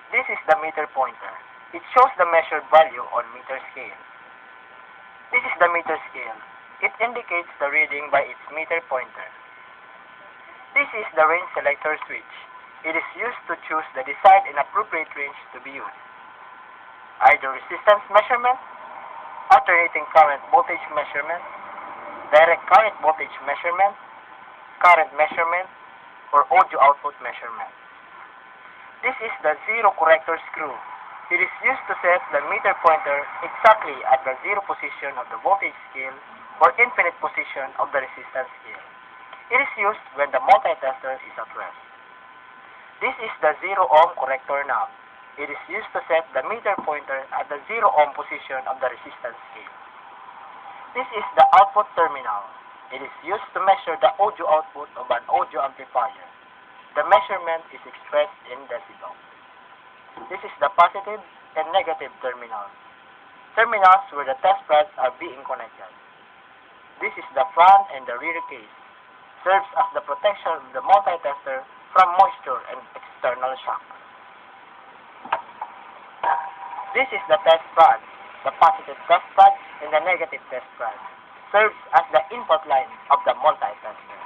This is the meter pointer. It shows the measured value on meter scale. This is the meter scale. It indicates the reading by its meter pointer. This is the range selector switch. It is used to choose the desired and appropriate range to be used. Either resistance measurement, alternating current voltage measurement, direct current voltage measurement, current measurement, or audio output measurement. This is the zero corrector screw. It is used to set the meter pointer exactly at the zero position of the voltage scale or infinite position of the resistance scale. It is used when the multitester is at rest. This is the 0 ohm corrector knob. It is used to set the meter pointer at the 0 ohm position of the resistance scale. This is the output terminal. It is used to measure the audio output of an audio amplifier. The measurement is expressed in decibels. This is the positive and negative terminals. Terminals where the test pads are being connected. This is the front and the rear case. Serves as the protection of the multitester from moisture and external shock. This is the test pad. The positive test pad and the negative test pad serves as the input line of the multitester.